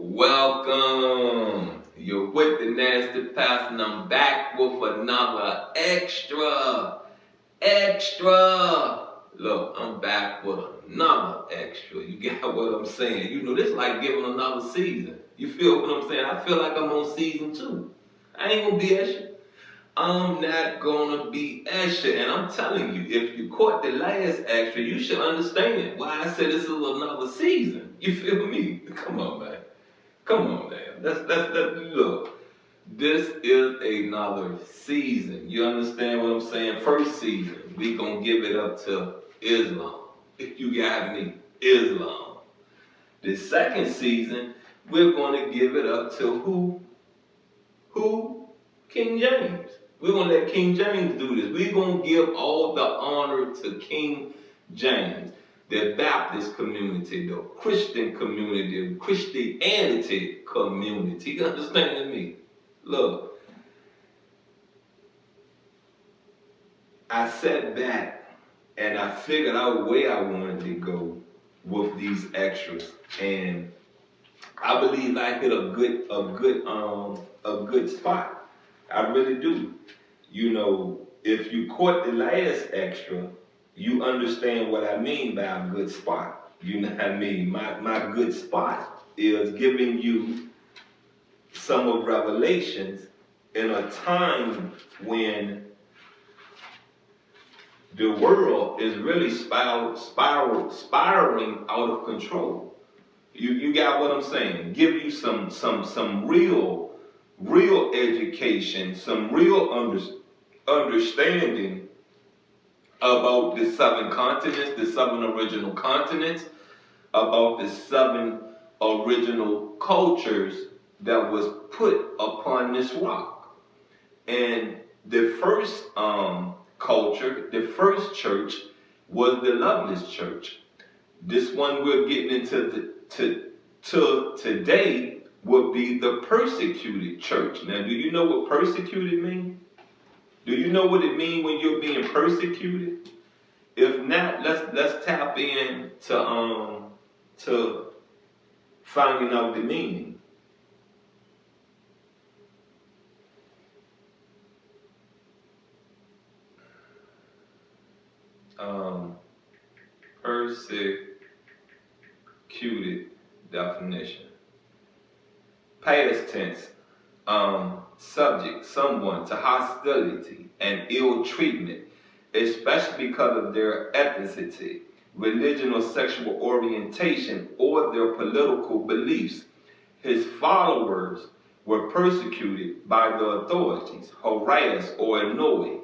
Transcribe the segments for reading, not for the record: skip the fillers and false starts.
Welcome. You're with the Nasty Pastor, and I'm back with another extra. Look, I'm back with another extra. You get what I'm saying? You know, this is like giving another season. You feel what I'm saying? I feel like I'm on season 2. I ain't gonna be extra. I'm not gonna be extra. And I'm telling you, if you caught the last extra, you should understand why I said this is another season. You feel me? Come on, man. Come on, man. Look. This is another season. You understand what I'm saying? First season, we gonna give it up to Islam. If you got me, Islam. The second season, we're gonna give it up to who? Who? King James. We're gonna let King James do this. We're gonna give all the honor to King James. The Baptist community, the Christian community, the Christianity community. You understand me? Look, I sat back and I figured out where I wanted to go with these extras, and I believe I hit a good spot. I really do. You know, if you caught the last extra, you understand what I mean by a good spot. You know what I mean? My good spot is giving you some of Revelations in a time when the world is really spiraling out of control. You got what I'm saying? Give you some real education, some real understanding about the 7 continents, the 7 original continents, about the 7 original cultures that was put upon this rock. And the first culture, the first church was the Loveless Church. This one we're getting into today would be the Persecuted Church. Now, do you know what persecuted means? Do you know what it means when you're being persecuted? If not, let's tap in to finding out the meaning. Persecuted definition. Past tense. Subject someone to hostility and ill treatment, especially because of their ethnicity, religion or sexual orientation, or their political beliefs. His followers were persecuted by the authorities, harassed or annoyed.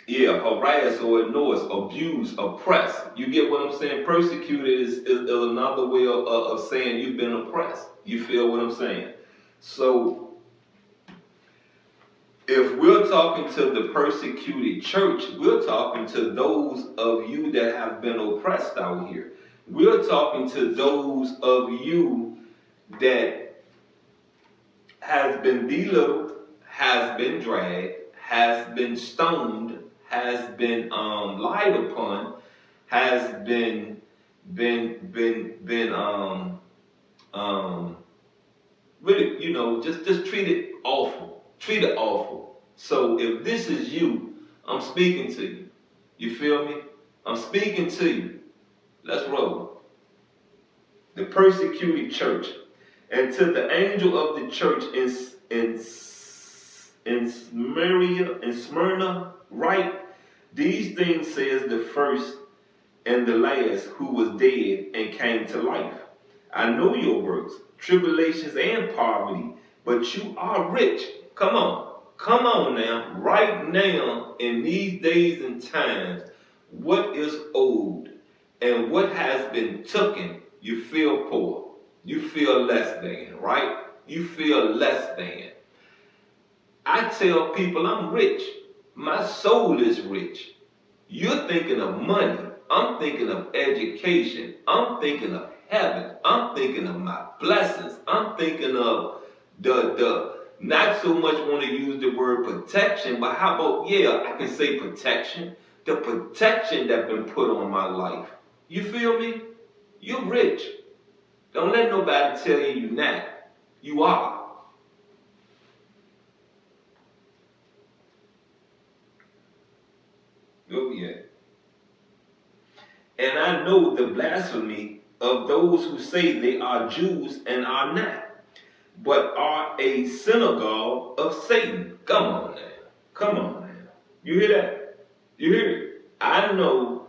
Harass or annoy, abuse, oppress. You get what I'm saying? Persecuted is another way of saying you've been oppressed. You feel what I'm saying? So, if we're talking to the persecuted church, we're talking to those of you that have been oppressed out here. We're talking to those of you that has been belittled, has been dragged, has been stoned, has been lied upon, has been really, you know, just treated awful. Treated awful. So if this is you, I'm speaking to you. You feel me? I'm speaking to you. Let's roll. The persecuted church. And to the angel of the church in Smyrna, write, these things says the first and the last who was dead and came to life. I know your works, tribulations and poverty, but you are rich. Come on now. Right now, in these days and times, what is owed and what has been taken, you feel poor. You feel less than, right? You feel less than. I tell people I'm rich. My soul is rich. You're thinking of money. I'm thinking of education. I'm thinking of heaven. I'm thinking of my blessings. I'm thinking of the not so much want to use the word protection, but how about, I can say protection. The protection that's been put on my life. You feel me? You're rich. Don't let nobody tell you you're not. You are. Oh yeah. And I know the blasphemy of those who say they are Jews and are not, but are a synagogue of Satan. Come on now. Come on now. You hear that? You hear it? I know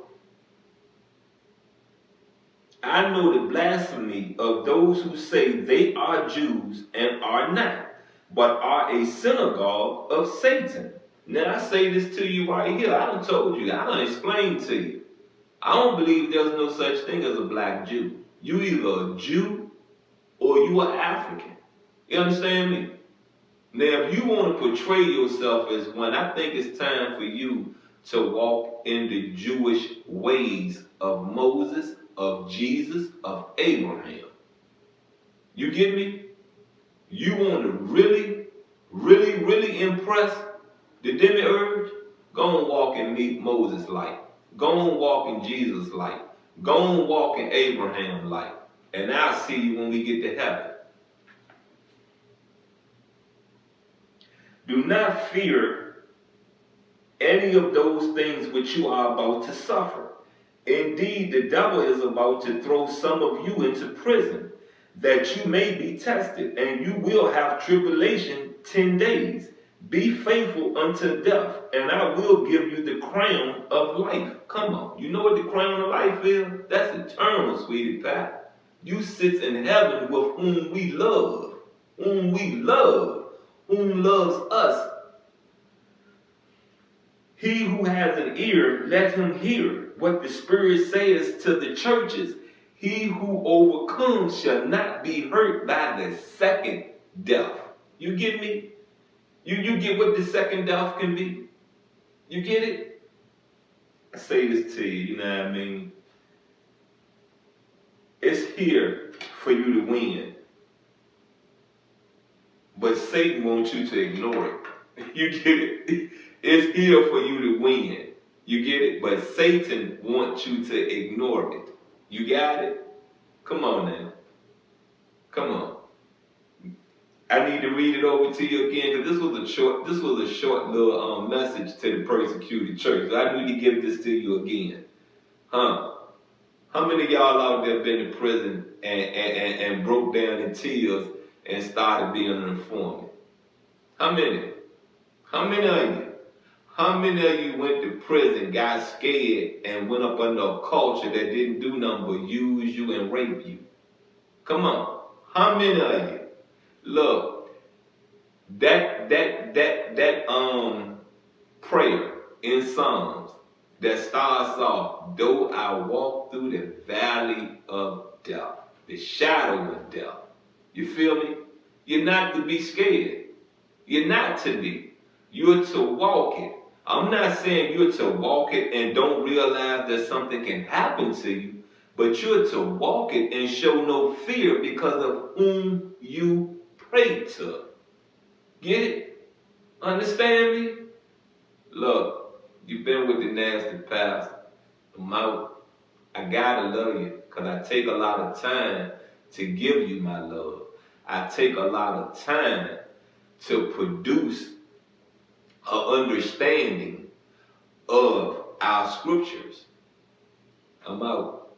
the blasphemy of those who say they are Jews and are not, but are a synagogue of Satan. Now I say this to you right here. I done told you. I done explained to you. I don't believe there's no such thing as a black Jew. You either a Jew or you are African. You understand me? Now, if you want to portray yourself as one, I think it's time for you to walk in the Jewish ways of Moses, of Jesus, of Abraham. You get me? You want to really, really, really impress the demiurge? Go and walk in Moses' light. Go and walk in Jesus' light. Go and walk in Abraham's light. And I'll see you when we get to heaven. Do not fear any of those things which you are about to suffer. Indeed, the devil is about to throw some of you into prison, that you may be tested, and you will have tribulation 10 days. Be faithful unto death, and I will give you the crown of life. Come on, you know what the crown of life is? That's eternal, sweetie pie. You sit in heaven with whom we love, whom whom loves us. He who has an ear, let him hear what the Spirit says to the churches. He who overcomes shall not be hurt by the second death. You get me? You get what the second death can be? You get it? I say this to you, you know what I mean? It's here for you to win. But Satan wants you to ignore it. You get it? It's here for you to win. You get it? But Satan wants you to ignore it. You got it? Come on now. Come on. I need to read it over to you again because this was a short little message to the persecuted church. So I need to give this to you again. Huh? How many of y'all out there been in prison and broke down in tears and started being an informant? How many? How many of you? How many of you went to prison, got scared, and went up under a culture that didn't do nothing but use you and rape you? Come on. How many of you? Look, that prayer in Psalms that starts off, though I walk through the valley of death, the shadow of death. You feel me? You're not to be scared. You're not to be. You're to walk it. I'm not saying you're to walk it and don't realize that something can happen to you, but you're to walk it and show no fear because of whom you pray to. Get it? Understand me? Look, you've been with the nasty pastor. I'm out. I gotta love you because I take a lot of time to give you my love. I take a lot of time to produce an understanding of our scriptures. I'm out.